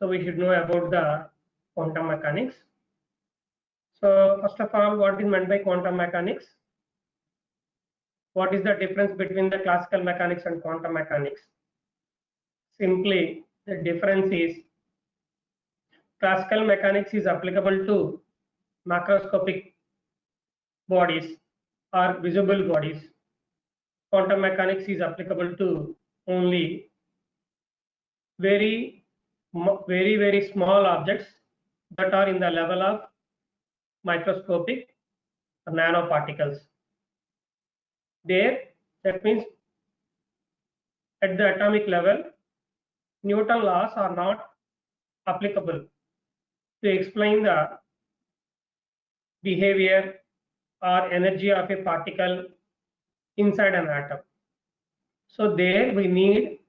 So we should know about the quantum mechanics. So first of all, what is meant by quantum mechanics? What is the difference between the classical mechanics and quantum mechanics? Simply, the difference is classical mechanics is applicable to macroscopic bodies or visible bodies. Quantum mechanics is applicable to only very small objects that are in the level of microscopic nanoparticles. There, that means at the atomic level, Newton laws are not applicable to explain the behavior or energy of a particle inside an atom. So there we need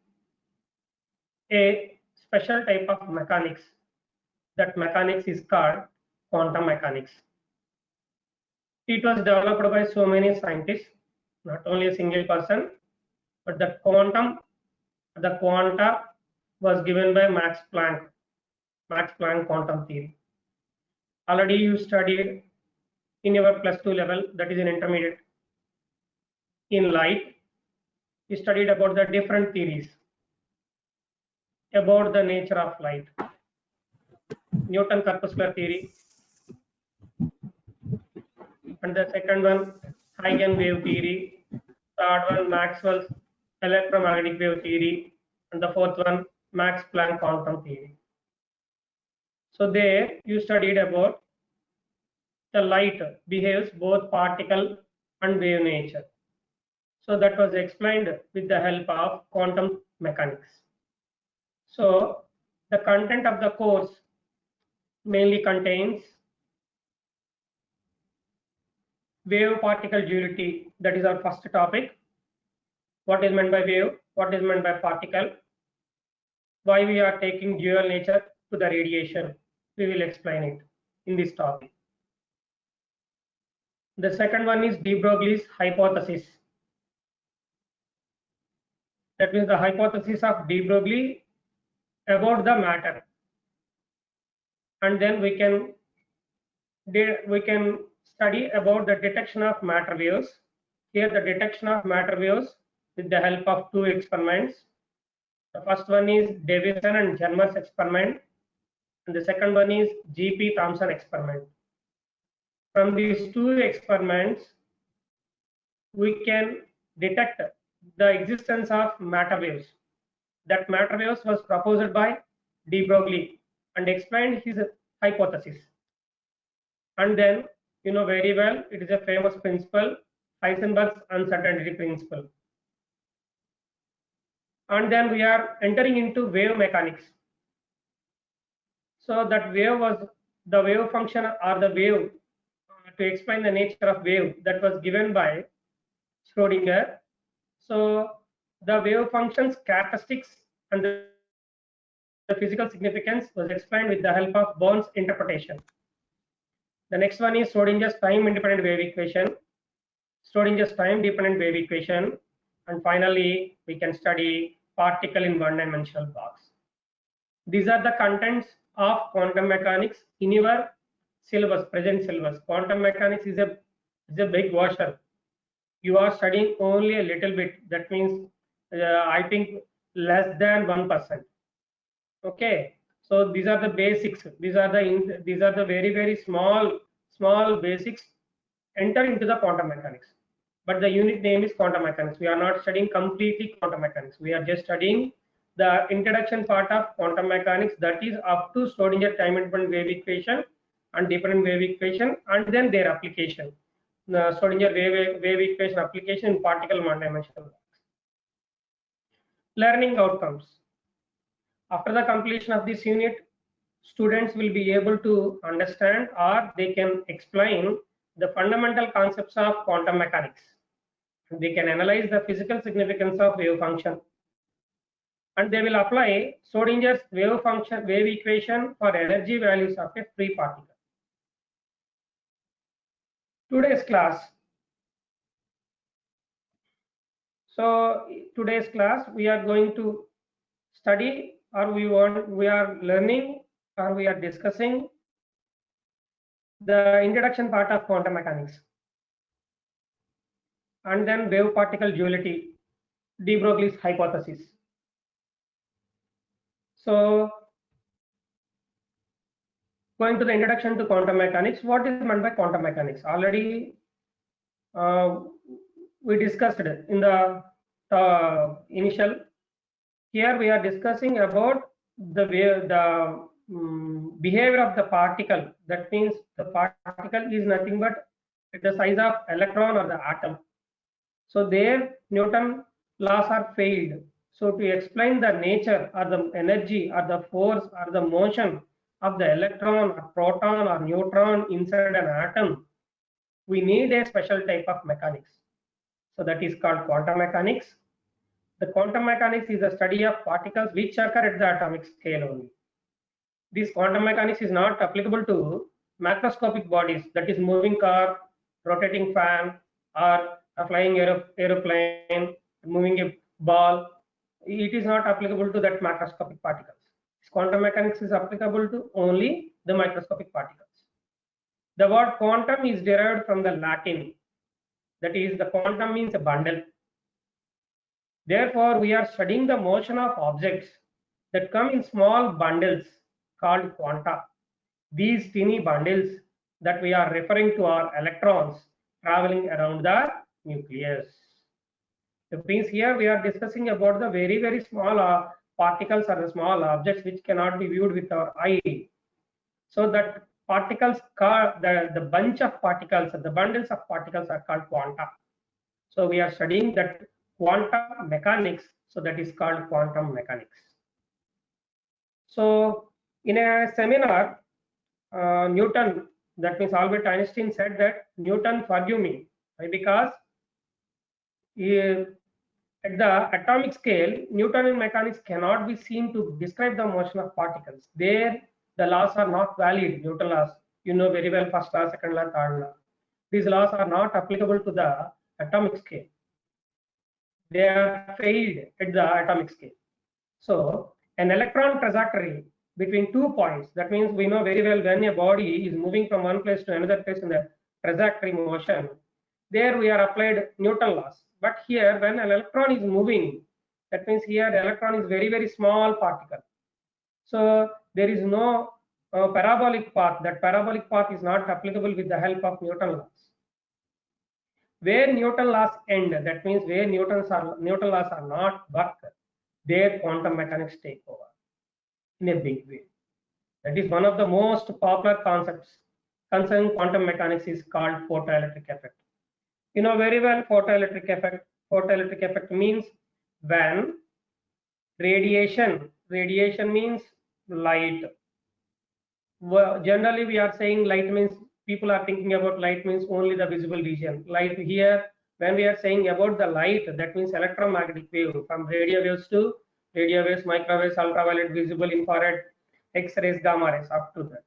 a special type of mechanics. That mechanics is called quantum mechanics. It was developed by so many scientists, not only a single person, but the quanta was given by Max Planck quantum theory. Already you studied in your +2 level, that is in intermediate, in light, you studied about the different theories about the nature of light. Newton corpuscular theory, and the second one Huygens-wave theory, third one Maxwell's electromagnetic wave theory, and the fourth one Max Planck quantum theory. So there you studied about the light behaves both particle and wave nature. So that was explained with the help of quantum mechanics. So the content of the course mainly contains wave particle duality. That is our first topic. What is meant by wave? What is meant by particle? Why we are taking dual nature to the radiation? We will explain it in this topic. The second one is de Broglie's hypothesis. That means the hypothesis of de Broglie about the matter. And then we can study about the detection of matter waves. Here the detection of matter waves with the help of two experiments. The first one is Davison and Germer's experiment, and the second one is G.P. Thomson experiment. From these two experiments, we can detect the existence of matter waves. That matter waves was proposed by de Broglie and explained his hypothesis. And then, you know very well, it is a famous principle, Heisenberg's uncertainty principle. And then we are entering into wave mechanics. So that wave was the wave function or the wave to explain the nature of wave that was given by Schrodinger. So the wave function's characteristics and the physical significance was explained with the help of Born's interpretation. The next one is Schrodinger's time-independent wave equation, Schrodinger's time-dependent wave equation, and finally we can study particle in one-dimensional box. These are the contents of quantum mechanics in your syllabus, present syllabus. Quantum mechanics is a big washer. You are studying only a little bit. That means I think less than 1%. Okay. So these are the basics. These are the very small basics. Enter into the quantum mechanics. But the unit name is quantum mechanics. We are not studying completely quantum mechanics. We are just studying the introduction part of quantum mechanics, that is up to Schrodinger time-independent wave equation and dependent wave equation, and then their application. The Schrodinger wave equation application in particle one-dimensional box. Learning outcomes. After the completion of this unit, students will be able to understand or they can explain the fundamental concepts of quantum mechanics. They can analyze the physical significance of wave function. And they will apply Schrodinger's wave equation for energy values of a free particle. Today's class. So today's class we are going to study or we are learning or we are discussing the introduction part of quantum mechanics, and then wave particle duality, de Broglie's hypothesis. So going to the introduction to quantum mechanics, what is meant by quantum mechanics? Already we discussed it in the initial. Here we are discussing about the behavior of the particle. That means the particle is nothing but the size of electron or the atom. So there Newton laws are failed. So to explain the nature or the energy or the force or the motion of the electron or proton or neutron inside an atom, we need a special type of mechanics. So that is called quantum mechanics. The quantum mechanics is the study of particles which occur at the atomic scale only. This quantum mechanics is not applicable to macroscopic bodies, that is moving car, rotating fan, or a flying aeroplane, moving a ball. It is not applicable to that macroscopic particles. Quantum mechanics is applicable to only the microscopic particles. The word quantum is derived from the Latin. That is, the quantum means a bundle. Therefore, we are studying the motion of objects that come in small bundles called quanta. These teeny bundles that we are referring to are electrons traveling around the nucleus. That means here we are discussing about the very, very small particles or the small objects which cannot be viewed with our eye. So that particles, the bunch of particles, the bundles of particles are called quanta. So we are studying that quantum mechanics, so that is called quantum mechanics. So in a seminar, Newton, that means Albert Einstein, said that Newton, forgive me, because at the atomic scale, Newtonian mechanics cannot be seen to describe the motion of particles. There, the laws are not valid. Newton laws, you know very well, first law, second law, third law. These laws are not applicable to the atomic scale. They are failed at the atomic scale. So an electron trajectory between 2 points, that means we know very well when a body is moving from one place to another place in the trajectory motion, there we are applied Newton laws. But here when an electron is moving, that means here the electron is very, very small particle. So there is no parabolic path. That parabolic path is not applicable with the help of Newton laws. Where Newton laws end, that means where Newton laws are not work, there quantum mechanics take over in a big way. That is one of the most popular concepts concerning quantum mechanics is called photoelectric effect. You know very well photoelectric effect. Photoelectric effect means when radiation means light. Well, generally we are saying light means, people are thinking about light means only the visible region. Light here, when we are saying about the light, that means electromagnetic wave, from radio waves to radio waves, microwaves, ultraviolet, visible, infrared, X-rays, gamma rays, up to that.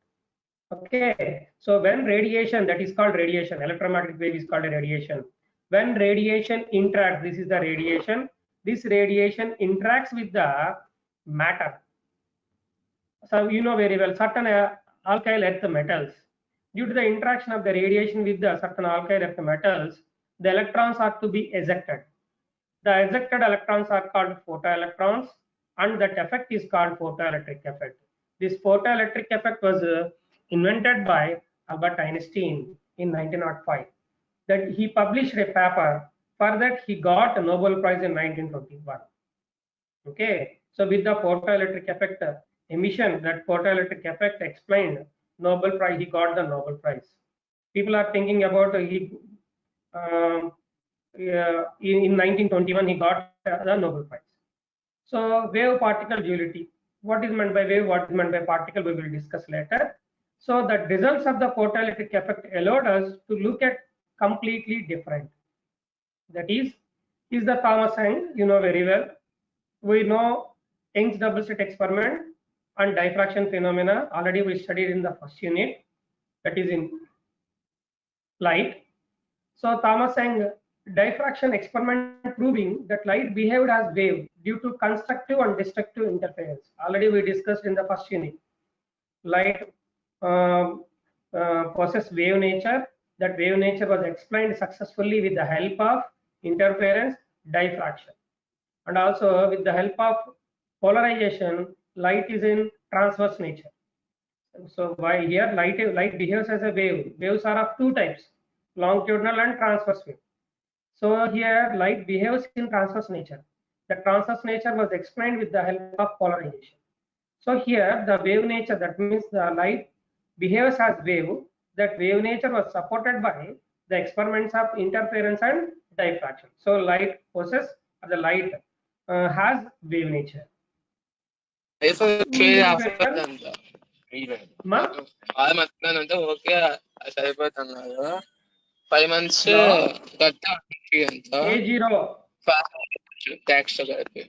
Okay, so when radiation, that is called radiation, electromagnetic wave is called a radiation. When radiation interacts, this is the radiation, this radiation interacts with the matter. So you know very well, certain alkyl earth metals, due to the interaction of the radiation with the certain alkyl earth metals, the electrons are to be ejected. The ejected electrons are called photoelectrons, and that effect is called photoelectric effect. This photoelectric effect was invented by Albert Einstein in 1905. That he published a paper. For that he got a Nobel Prize in 1921. Okay, so with the photoelectric effect emission, that photoelectric effect explained Nobel Prize. He got the Nobel Prize. People are thinking about in 1921 he got the Nobel Prize. So wave particle duality. What is meant by wave? What is meant by particle? We will discuss later. So the results of the photoelectric effect allowed us to look at completely different. That is the Thomas Young. You know very well. We know Young's double slit experiment and diffraction phenomena. Already we studied in the first unit. That is in light. So Thomas Young diffraction experiment proving that light behaved as wave due to constructive and destructive interference. Already we discussed in the first unit. Light possess wave nature. That wave nature was explained successfully with the help of interference, diffraction, and also with the help of polarization. Light is in transverse nature. So why here light behaves as a wave. Waves are of two types, longitudinal and transverse wave. So here light behaves in transverse nature. The transverse nature was explained with the help of polarization. So here the wave nature, that means the light behaves as wave. That wave nature was supported by the experiments of interference and diffraction. So light possesses, the light has wave nature. Okay సరిపోతున్నారు 5 months A0 tax to కలిపి.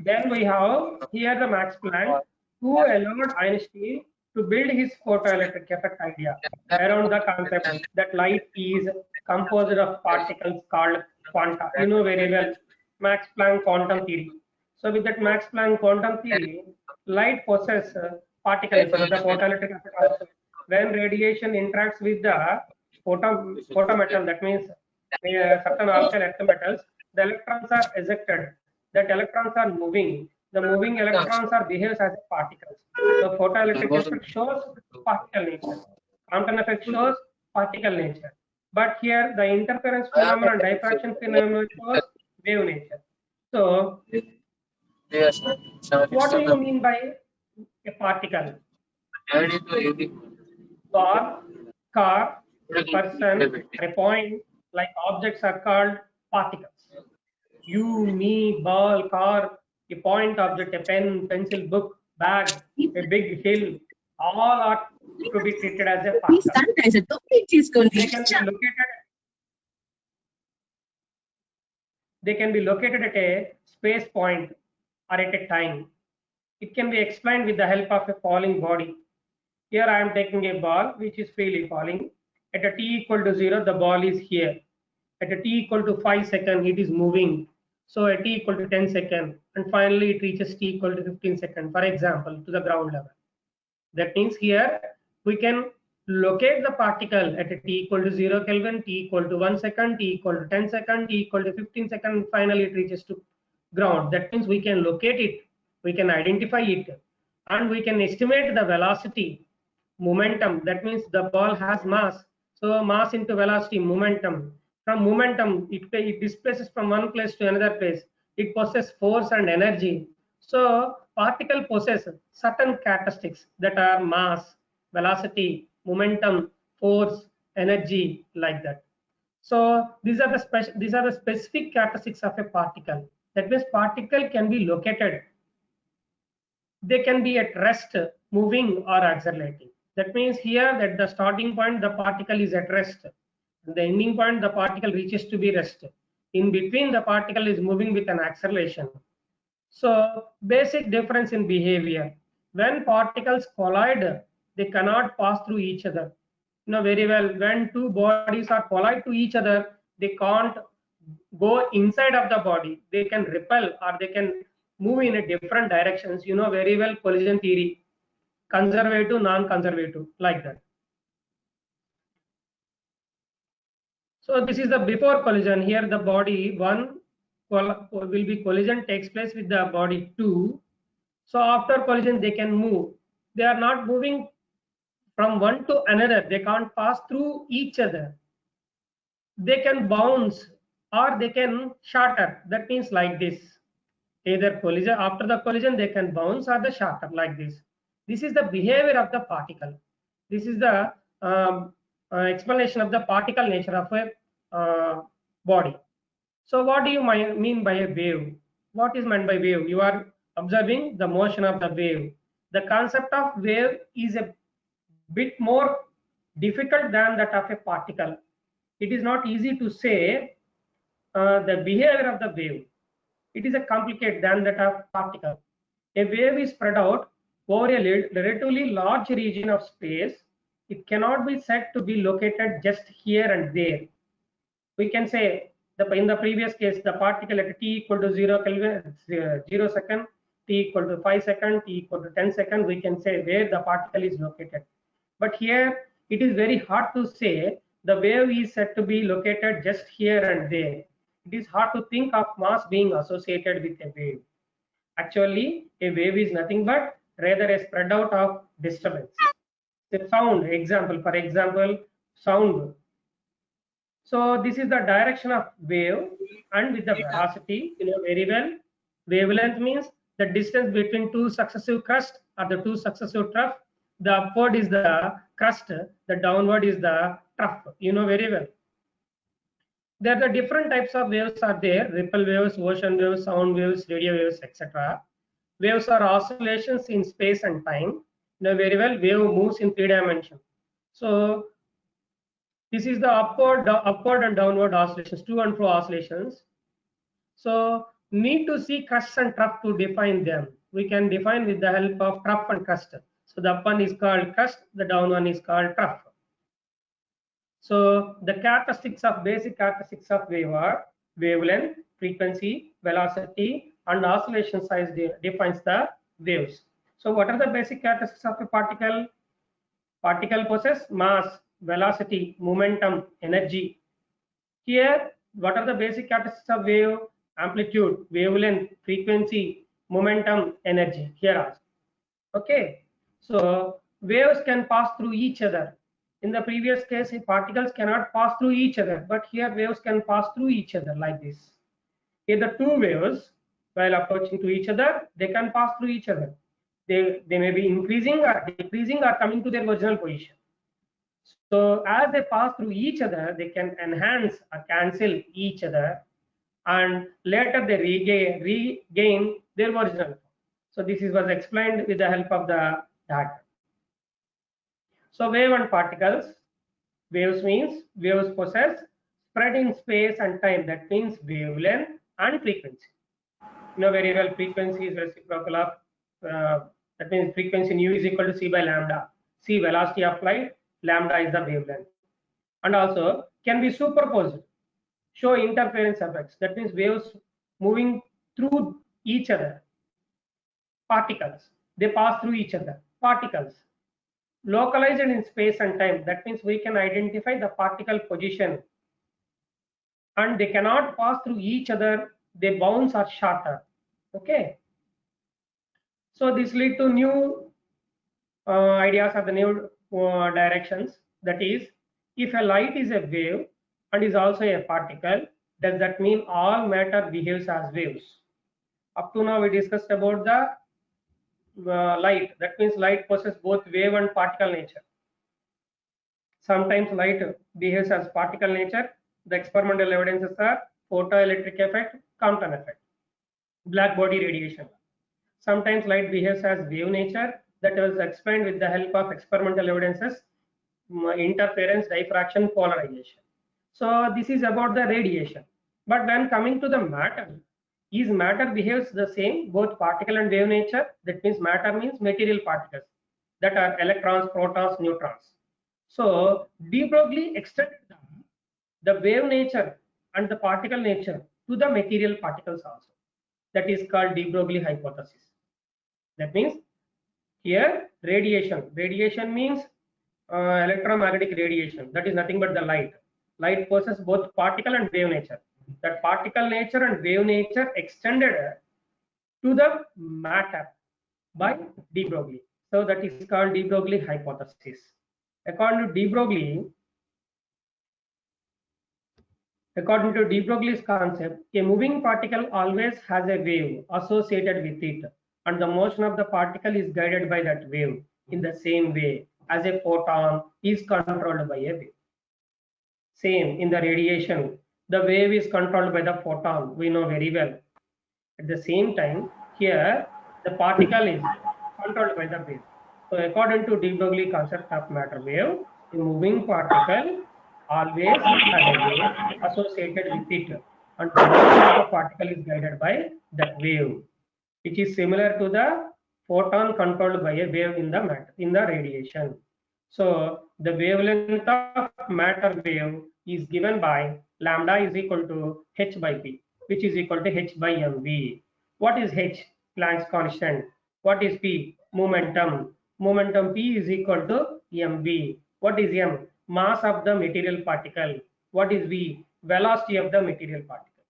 Then we have here the Max Planck, who allowed Einstein to build his photoelectric effect idea around the concept that light is composed of particles called quanta. You know very well Max Planck quantum theory. So with that Max Planck quantum theory, light possesses particles, the photoelectric effect also. When radiation interacts with the photometal, that means certain orbital earth metals, the electrons are ejected. That electrons are moving. The moving electrons are behaves as particles. The photoelectric effect shows particle nature. Compton effect shows particle nature. But here the interference phenomenon, diffraction phenomenon shows wave nature. So what do you mean by a particle? Ball, car, person, a point, like objects are called particles. You, me, ball, car, a point object, a pen, pencil, book, bag, a big hill, all are to be treated as a particle. They can be located at a space point or at a time. It can be explained with the help of a falling body. Here I am taking a ball which is freely falling. At a t equal to 0, the ball is here. At a t equal to 5 seconds, it is moving. So at t equal to 10 seconds, and finally it reaches t equal to 15 seconds, for example, to the ground level. That means here we can locate the particle at a t equal to 0 Kelvin, t equal to 1 second, t equal to 10 seconds, t equal to 15 seconds, finally it reaches to ground. That means we can locate it, we can identify it, and we can estimate the velocity, momentum. That means the ball has mass. So mass into velocity, momentum. From momentum, it displaces from one place to another place. It possesses force and energy. So particle possesses certain characteristics that are mass, velocity, momentum, force, energy, like that. So these are the specific characteristics of a particle. That means particle can be located. They can be at rest, moving or accelerating. That means here that the starting point, the particle is at rest. The ending point, the particle reaches to be rest. In between, the particle is moving with an acceleration. So basic difference in behavior. When particles collide, they cannot pass through each other. You know very well, when two bodies are collide to each other, they can't go inside of the body. They can repel or they can move in a different directions. You know very well collision theory, conservative, non-conservative, like that. So this is the before collision. Here the body 1 will be collision takes place with the body 2. So after collision they can move. They are not moving from one to another. They can't pass through each other. They can bounce or they can shatter. That means like this. Either collision, after the collision they can bounce or the shatter, like this. This is the behavior of the particle. This is the explanation of the particle nature of a body. So what do you mean by a wave? What is meant by wave? You are observing the motion of the wave. The concept of wave is a bit more difficult than that of a particle. It is not easy to say the behavior of the wave. It is a complicated than that of particle. A wave is spread out over a relatively large region of space it cannot be said to be located just here and there. We can say in the previous case, the particle at t equal to 0 Kelvin, 0 second, t equal to 5 second, t equal to 10 second, we can say where the particle is located. But here it is very hard to say the wave is said to be located just here and there. It is hard to think of mass being associated with a wave. Actually, a wave is nothing but rather a spread out of disturbance. The sound, for example, sound. So this is the direction of wave, and with the velocity, you know very well. Wavelength means the distance between two successive crests or the two successive trough. The upward is the crest, the downward is the trough. You know very well. There are the different types of waves are there: ripple waves, ocean waves, sound waves, radio waves, etc. Waves are oscillations in space and time. You know very well, wave moves in 3 dimensions. So this is the upward and downward oscillations, to and fro oscillations. So need to see crest and trough to define them. We can define with the help of trough and crest. So the up one is called crest, the down one is called trough. So the basic characteristics of wave are wavelength, frequency, velocity, and oscillation size defines the waves. So what are the basic characteristics of a particle? Particle possess mass, velocity, momentum, energy. Here, what are the basic characteristics of wave? Amplitude, wavelength, frequency, momentum, energy. Here also. Okay. So waves can pass through each other. In the previous case, particles cannot pass through each other, but here waves can pass through each other like this. Here the two waves, while approaching to each other, they can pass through each other. They may be increasing or decreasing or coming to their original position. So as they pass through each other, they can enhance or cancel each other, and later they regain their original form. So this was explained with the help of the diagram. So wave and particles. Waves means waves possess spread in space and time. That means wavelength and frequency. You know very well, frequency is reciprocal of that means frequency nu is equal to c by lambda. C velocity of light, lambda is the wavelength. And also can be superposed, show interference effects. That means waves moving through each other. Particles, they pass through each other. Particles localized in space and time. That means we can identify the particle position, and they cannot pass through each other. They bounce or shatter. Okay. So this lead to new ideas of the new directions. That is, if a light is a wave and is also a particle, does that mean all matter behaves as waves? Up to now we discussed about the light. That means light possesses both wave and particle nature. Sometimes light behaves as particle nature. The experimental evidences are photoelectric effect, Compton effect, black body radiation. Sometimes light behaves as wave nature. That was explained with the help of experimental evidences, interference, diffraction, polarization. So this is about the radiation. But when coming to the matter, is matter behaves the same, both particle and wave nature? That means matter means material particles that are electrons, protons, neutrons. So de Broglie extended the wave nature and the particle nature to the material particles also. That is called de Broglie hypothesis. That means here radiation. Radiation means electromagnetic radiation. That is nothing but the light. Light possesses both particle and wave nature. That particle nature and wave nature extended to the matter by de Broglie. So that is called de Broglie hypothesis. According to de Broglie's concept, a moving particle always has a wave associated with it, and the motion of the particle is guided by that wave in the same way as a photon is controlled by a wave. Same in the radiation, the wave is controlled by the photon, we know very well. At the same time, here the particle is controlled by the wave. So according to de Broglie concept of matter wave, a moving particle always has a wave associated with it, and the motion of the particle is guided by that wave, which is similar to the photon controlled by a wave in the matter, in the radiation. So the wavelength of matter wave is given by lambda is equal to h by p, which is equal to h by mv. What is h? Planck's constant. What is p? Momentum. Momentum p is equal to mv. What is m? Mass of the material particle. What is v? Velocity of the material particle.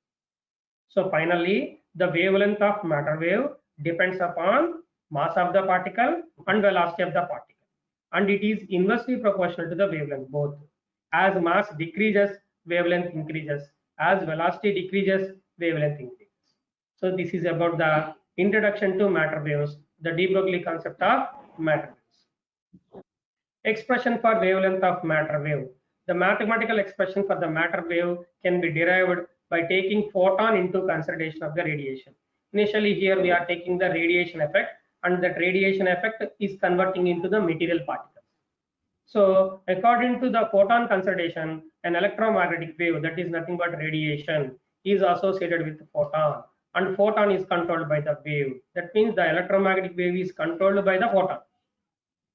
So finally, the wavelength of matter wave depends upon mass of the particle and velocity of the particle, and it is inversely proportional to the wavelength both. As mass decreases, wavelength increases. As velocity decreases, wavelength increases. So this is about the introduction to matter waves, the de Broglie concept of matter waves. Expression for wavelength of matter wave. The mathematical expression for the matter wave can be derived by taking photon into consideration of the radiation. Initially here we are taking the radiation effect, and that radiation effect is converting into the material particles. So according to the photon consideration, an electromagnetic wave, that is nothing but radiation, is associated with photon, and photon is controlled by the wave. That means the electromagnetic wave is controlled by the photon.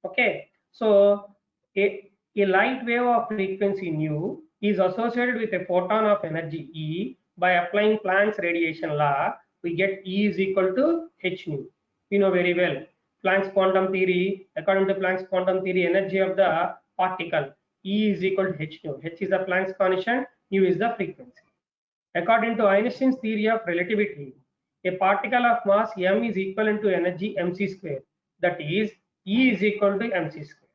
Okay, so a light wave of frequency nu is associated with a photon of energy E. By applying Planck's radiation law, we get E is equal to h nu. You know very well Planck's quantum theory. According to Planck's quantum theory, energy of the particle E is equal to h nu. H is the Planck's constant, nu is the frequency. According to Einstein's theory of relativity, a particle of mass m is equivalent to energy mc square. That is, E is equal to mc square.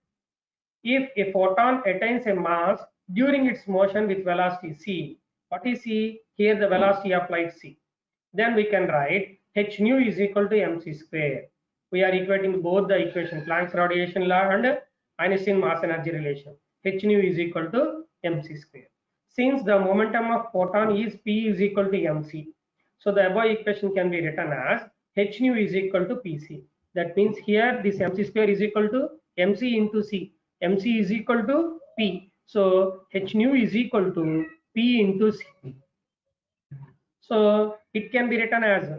If a photon attains a mass during its motion with velocity c, what is c? Here the velocity of light c. Then we can write h nu is equal to mc square. We are equating both the equation, Planck's radiation law and Einstein mass energy relation. H nu is equal to mc square. Since the momentum of photon is p is equal to mc, so the above equation can be written as h nu is equal to pc. That means here this mc square is equal to mc into c. mc is equal to p. So h nu is equal to p into c. So it can be written as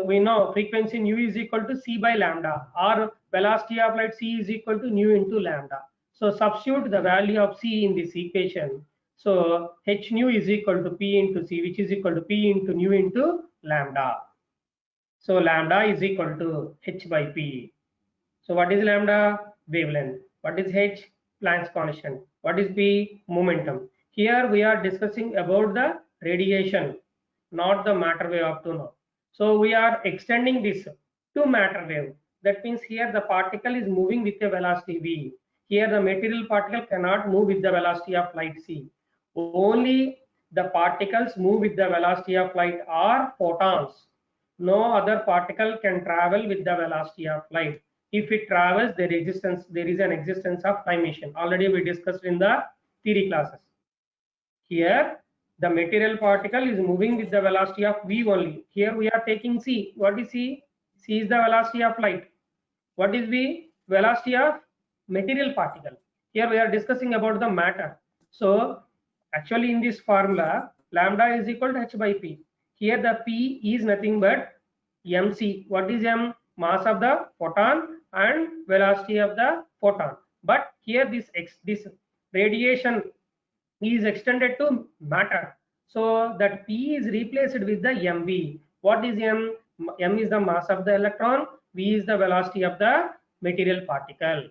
we know frequency nu is equal to c by lambda, or velocity of light c is equal to nu into lambda. So substitute the value of c in this equation. So h nu is equal to p into c, which is equal to p into nu into lambda. So lambda is equal to h by p. So what is lambda? Wavelength. What is h? Planck's constant. What is p? Momentum. Here we are discussing about the radiation, not the matter wave up to now. So we are extending this to matter wave. That means here the particle is moving with a velocity v. Here the material particle cannot move with the velocity of light c. Only the particles move with the velocity of light are photons. No other particle can travel with the velocity of light. If it travels, there is an existence of time machine. Already we discussed in the theory classes. Here the material particle is moving with the velocity of v only. Here we are taking c. What is c? C is the velocity of light. What is v? Velocity of material particle. Here we are discussing about the matter. So actually in this formula, lambda is equal to h by p. Here the p is nothing but mc. What is m? Mass of the photon and velocity of the photon. But here this radiation is extended to matter, so that p is replaced with the mv. What is m? M is the mass of the electron, v is the velocity of the material particle,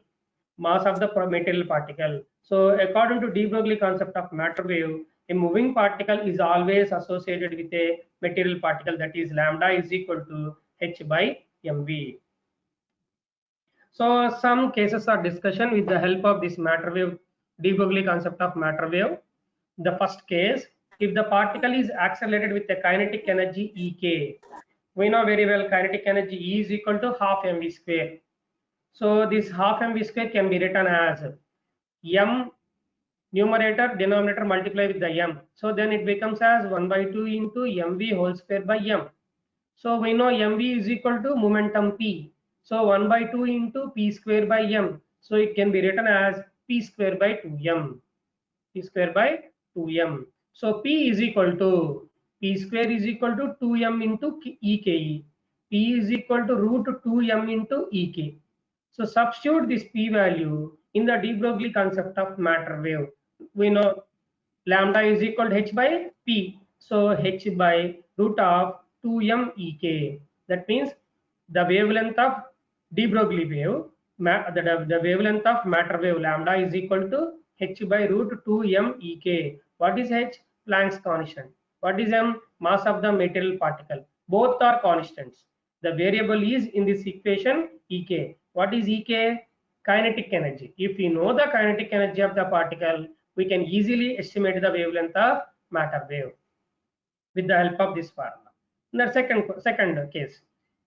mass of the material particle. So according to de Broglie concept of matter wave, a moving particle is always associated with a material particle, that is lambda is equal to h by mv. So some cases are discussion with the help of this matter wave, de Broglie concept of matter wave. The first case, if the particle is accelerated with a kinetic energy Ek, we know very well kinetic energy E is equal to half mv square. So this half mv square can be written as m numerator denominator multiply with the m. So then it becomes as 1 by 2 into mv whole square by m. So we know mv is equal to momentum p. So 1 by 2 into p square by m. So it can be written as p square by 2m. P square by 2m. So p is equal to p square is equal to 2m into eke. P is equal to root 2m into ek. So substitute this p value in the de Broglie concept of matter wave. We know lambda is equal to h by p. So h by root of 2m ek. That means the wavelength of de Broglie wave, the wavelength of matter wave lambda is equal to h by root 2m ek. What is h? Planck's constant. What is m? Mass of the material particle. Both are constants. The variable is in this equation ek. What is ek? Kinetic energy. If we know the kinetic energy of the particle, we can easily estimate the wavelength of matter wave with the help of this formula. In the second case,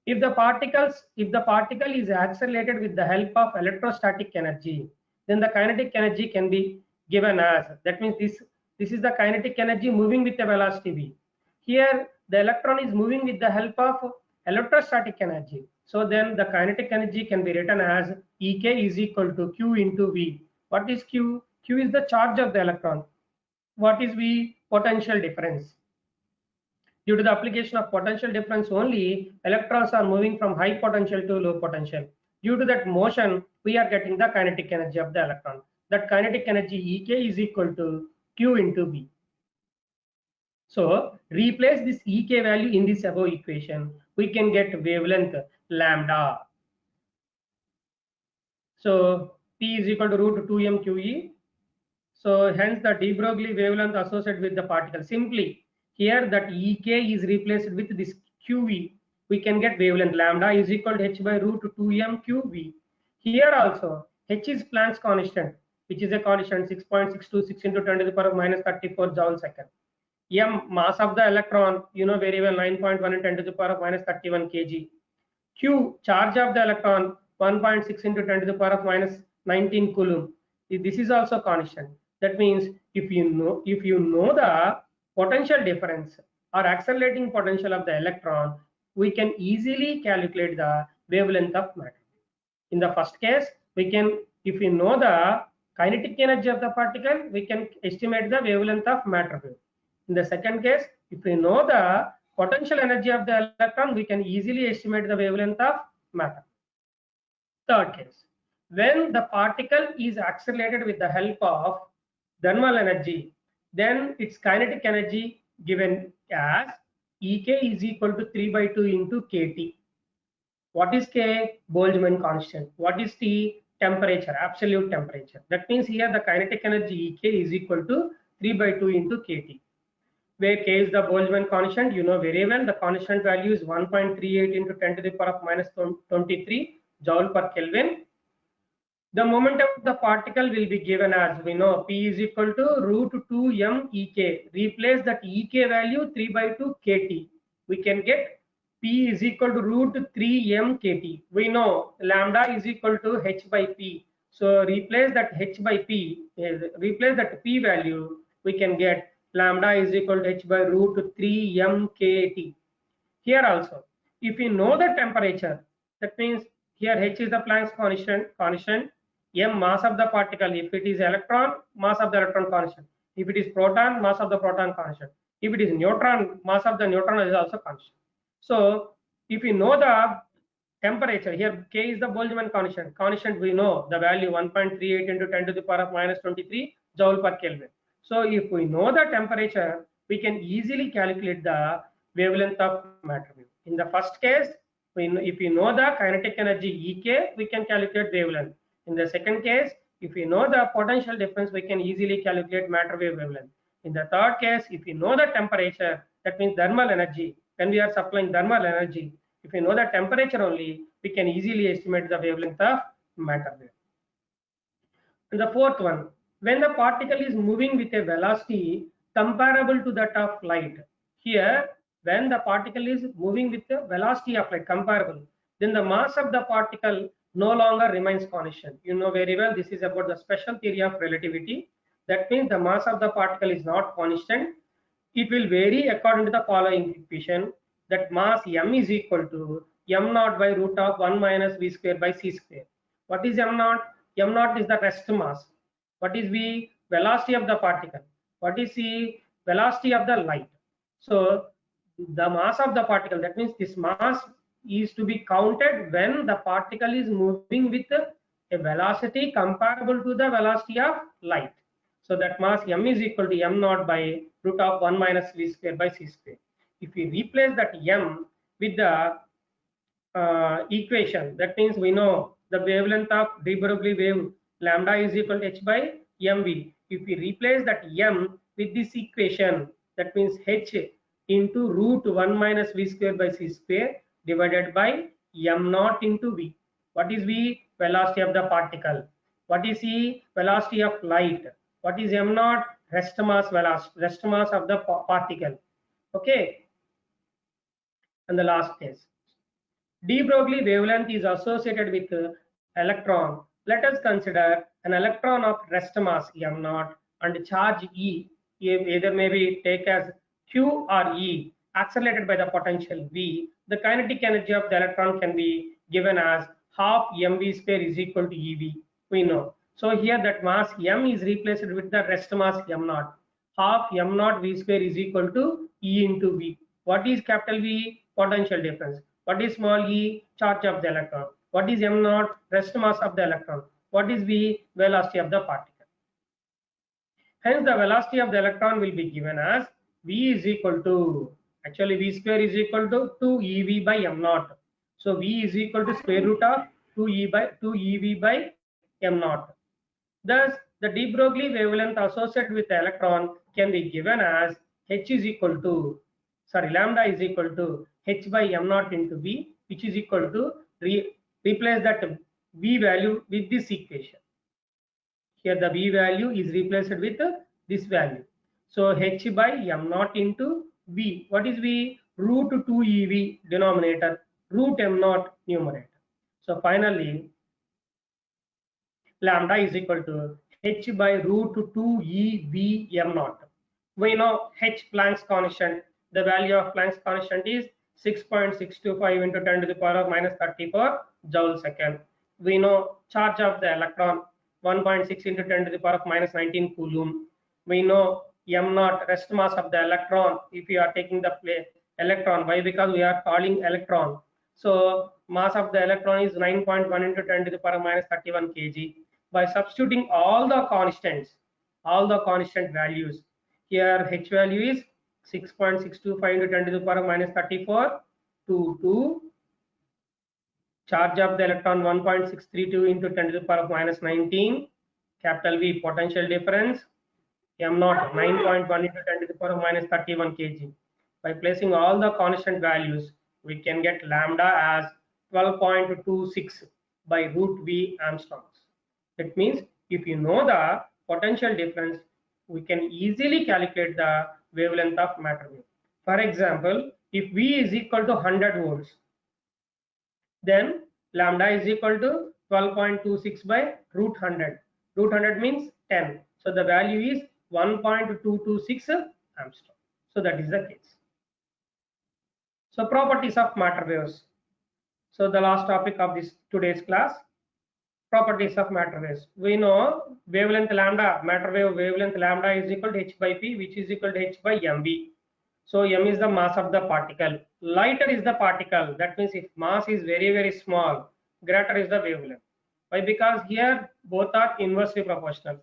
if the particle is accelerated with the help of electrostatic energy, then the kinetic energy can be given as, that means this is the kinetic energy moving with the velocity v. Here the electron is moving with the help of electrostatic energy. So then the kinetic energy can be written as Ek is equal to Q into V. What is Q? Q is the charge of the electron. What is V? Potential difference. Due to the application of potential difference only, electrons are moving from high potential to low potential. Due to that motion, we are getting the kinetic energy of the electron. That kinetic energy Ek is equal to Q into V. So replace this Ek value in this above equation. We can get wavelength lambda. So P is equal to root 2m QE. So hence the de Broglie wavelength associated with the particle. Simply here that Ek is replaced with this QV. We can get wavelength lambda is equal to h by root 2m QV. Here also h is Planck's constant, which is a constant 6.626 into 10 to the power of minus 34 joule second. M, mass of the electron, you know very well, 9.1 and 10 to the power of minus 31 kg. Q, charge of the electron, 1.6 into 10 to the power of minus 19 coulomb. This is also constant. That means if you know the potential difference or accelerating potential of the electron, we can easily calculate the wavelength of matter. In the first case, we can, if we know the kinetic energy of the particle, we can estimate the wavelength of matter wave. In the second case, if we know the potential energy of the electron, we can easily estimate the wavelength of matter. Third case, when the particle is accelerated with the help of thermal energy, then its kinetic energy given as Ek is equal to 3 by 2 into kT. What is K? Boltzmann constant. What is T? Temperature, absolute temperature. That means here the kinetic energy Ek is equal to 3 by 2 into kT. Where K is the Boltzmann constant, you know very well, the constant value is 1.38 into 10 to the power of minus 23 joule per Kelvin. The momentum of the particle will be given as, we know, P is equal to root 2m Ek. Replace that Ek value 3 by 2 kT. We can get P is equal to root 3m kT. We know lambda is equal to h by P. So replace that h by P, replace that P value, we can get lambda is equal to h by root 3m kT. Here also, if you know the temperature, that means here h is the Planck's constant, m mass of the particle. If it is electron, mass of the electron constant. If it is proton, mass of the proton constant. If it is neutron, mass of the neutron is also constant. So if you know the temperature, here K is the Boltzmann constant. Constant we know the value 1.38 into 10 to the power of minus 23 joule per Kelvin. So if we know the temperature, we can easily calculate the wavelength of matter wave. In the first case, if we know the kinetic energy Ek, we can calculate wavelength. In the second case, if we know the potential difference, we can easily calculate matter wave wavelength. In the third case, if we know the temperature, that means thermal energy, when we are supplying thermal energy, if we know the temperature only, we can easily estimate the wavelength of matter wave. And the fourth one, when the particle is moving with a velocity comparable to that of light. Here, when the particle is moving with the velocity of light comparable, then the mass of the particle no longer remains constant. You know very well, this is about the special theory of relativity. That means the mass of the particle is not constant. It will vary according to the following equation, that mass m is equal to m naught by root of 1 minus v square by c square. What is m naught? M naught is the rest mass. What is v? Velocity of the particle. What is c? Velocity of the light. So the mass of the particle, that means this mass is to be counted when the particle is moving with a velocity comparable to the velocity of light. So that mass m is equal to m naught by root of 1 minus v square by c square. If we replace that m with the equation, that means we know the wavelength of de Broglie wave lambda is equal to h by mv. If we replace that m with this equation, that means h into root 1 minus v square by c square divided by m naught into v. What is v? Velocity of the particle. What is e? Velocity of light. What is m naught? Rest mass velocity, rest mass of the particle. Okay. And the last case, de Broglie wavelength is associated with electron. Let us consider an electron of rest mass m naught and charge e, either maybe take as q or e, accelerated by the potential v. The kinetic energy of the electron can be given as half mv square is equal to ev. We know. So here that mass m is replaced with the rest mass m naught. Half m naught v square is equal to e into v. What is capital V? Potential difference. What is small e? Charge of the electron. What is m naught? Rest mass of the electron. What is v? Velocity of the particle. Hence the velocity of the electron will be given as v is equal to, actually v square is equal to 2 ev by m naught. So v is equal to square root of 2 ev by m naught. Thus the de Broglie wavelength associated with the electron can be given as h is equal to, lambda is equal to h by m naught into v, which is equal to replace that v value with this equation. Here the v value is replaced with this value. So h by m naught into v. What is v? Root 2 ev denominator, root m naught numerator. So finally lambda is equal to h by root 2 ev m naught. We know h Planck's constant. The value of Planck's constant is 6.625 into 10 to the power of minus 34 joule second. We know charge of the electron 1.6 into 10 to the power of minus 19 coulomb. We know m naught, rest mass of the electron. If we are taking the electron, why? Because we are calling electron. So mass of the electron is 9.1 into 10 to the power of minus 31 kg. By substituting all the constants, all the constant values, here h value is 6.625 into 10 to the power of minus 34 to 2. Charge of the electron 1.632 into 10 to the power of minus 19. Capital V potential difference. M naught 9.1 into 10 to the power of minus 31 kg. By placing all the constant values, we can get lambda as 12.26 by root V Armstrongs. That means if you know the potential difference, we can easily calculate the wavelength of matter wave. For example, if V is equal to 100 volts, then lambda is equal to 12.26 by root 100. Root 100 means 10. So the value is 1.226 Armstrong. So that is the case. So properties of matter waves. So the last topic of this today's class, properties of matter waves. We know wavelength lambda, matter wave wavelength lambda is equal to h by p, which is equal to h by mv. So m is the mass of the particle. Lighter is the particle. That means if mass is very, very small, greater is the wavelength. Why? Because here both are inversely proportional.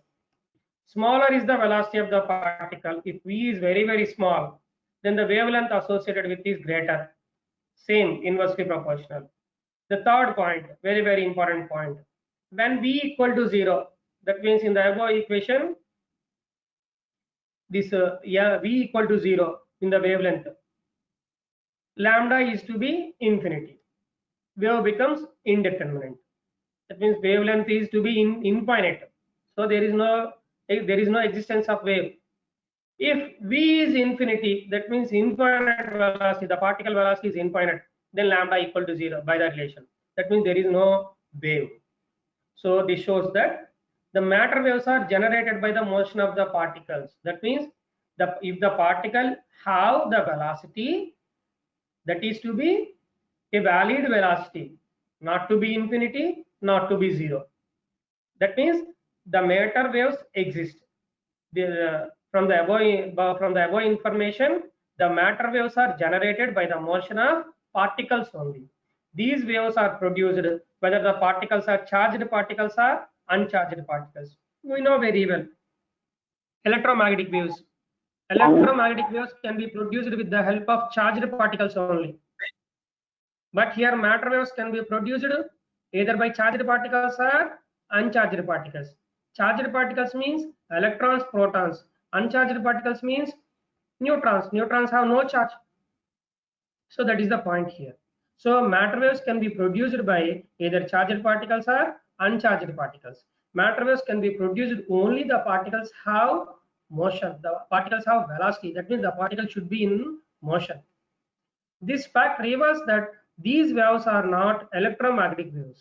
Smaller is the velocity of the particle. If v is very, very small, then the wavelength associated with is greater. Same, inversely proportional. The third point, very, very important point. When v equal to 0, that means in the above equation, this v equal to 0 in the wavelength, lambda is to be infinity. Wave becomes indeterminate. That means wavelength is to be infinite. So there is no existence of wave. If v is infinity, that means infinite velocity, the particle velocity is infinite, then lambda equal to 0 by the relation. That means there is no wave. So this shows that the matter waves are generated by the motion of the particles. That means if the particle have the velocity, that is to be a valid velocity, not to be infinity, not to be 0. That means the matter waves exist. From the above information, the matter waves are generated by the motion of particles only. these waves are produced whether the particles are charged particles or uncharged particles. We know very well. Electromagnetic waves. Electromagnetic waves can be produced with the help of charged particles only. But here matter waves can be produced either by charged particles or uncharged particles. Charged particles means electrons, protons. Uncharged particles means neutrons. Neutrons have no charge. So that is the point here. So matter waves can be produced by either charged particles or uncharged particles. Matter waves can be produced only the particles have motion. The particles have velocity. That means the particle should be in motion. This fact reveals that these waves are not electromagnetic waves.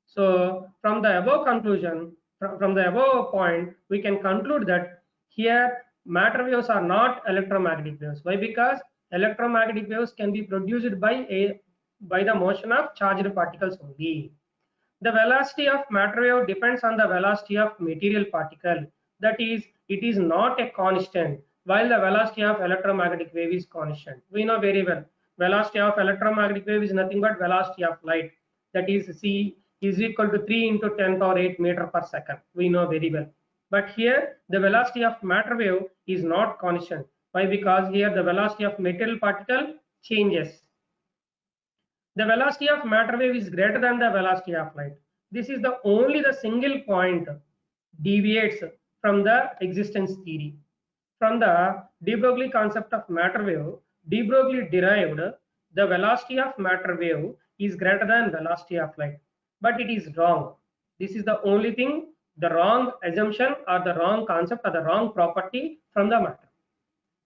So from the above conclusion, from the above point, we can conclude that here matter waves are not electromagnetic waves. Why? Because electromagnetic waves can be produced by the motion of charged particles only. The velocity of matter wave depends on the velocity of material particle. That is, it is not a constant, while the velocity of electromagnetic wave is constant. We know very well. Velocity of electromagnetic wave is nothing but velocity of light. That is, c is equal to 3 into 10 power 8 meter per second. We know very well. But here, the velocity of matter wave is not constant. Why? Because here the velocity of material particle changes. The velocity of matter wave is greater than the velocity of light. This is the only the single point deviates from the existence theory. From the de Broglie concept of matter wave, de Broglie derived the velocity of matter wave is greater than velocity of light. But it is wrong. This is the only thing, the wrong assumption or the wrong concept or the wrong property from the matter.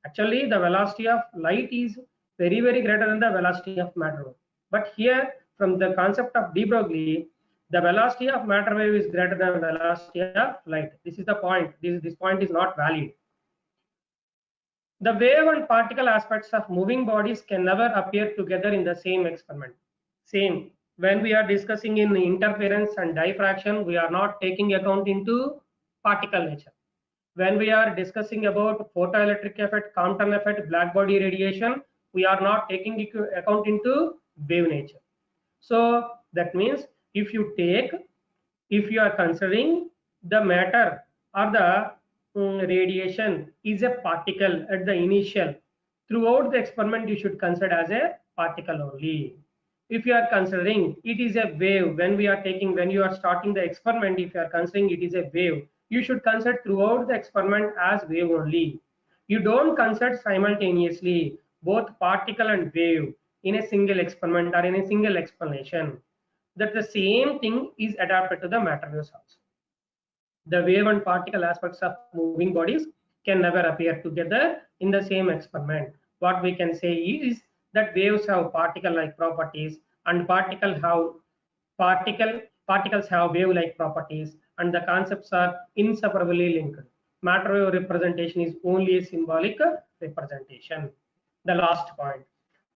Actually, the velocity of light is very, very greater than the velocity of matter wave. But here, from the concept of de Broglie, the velocity of matter wave is greater than velocity of light. This is the point. This point is not valid. The wave and particle aspects of moving bodies can never appear together in the same experiment. Same. When we are discussing in interference and diffraction, we are not taking account into particle nature. When we are discussing about photoelectric effect, Compton effect, black body radiation, we are not taking account into wave nature. So that means if you are considering the matter or the radiation is a particle at the initial, throughout the experiment you should consider as a particle only. If you are considering it is a wave, when you are starting the experiment, if you are considering it is a wave, you should consider throughout the experiment as wave only. You don't consider simultaneously both particle and wave in a single experiment or in a single explanation. That the same thing is adapted to the matter waves also. The wave and particle aspects of moving bodies can never appear together in the same experiment. What we can say is that waves have particle-like properties and particles have wave-like properties, and the concepts are inseparably linked. Matter wave representation is only a symbolic representation. The last point.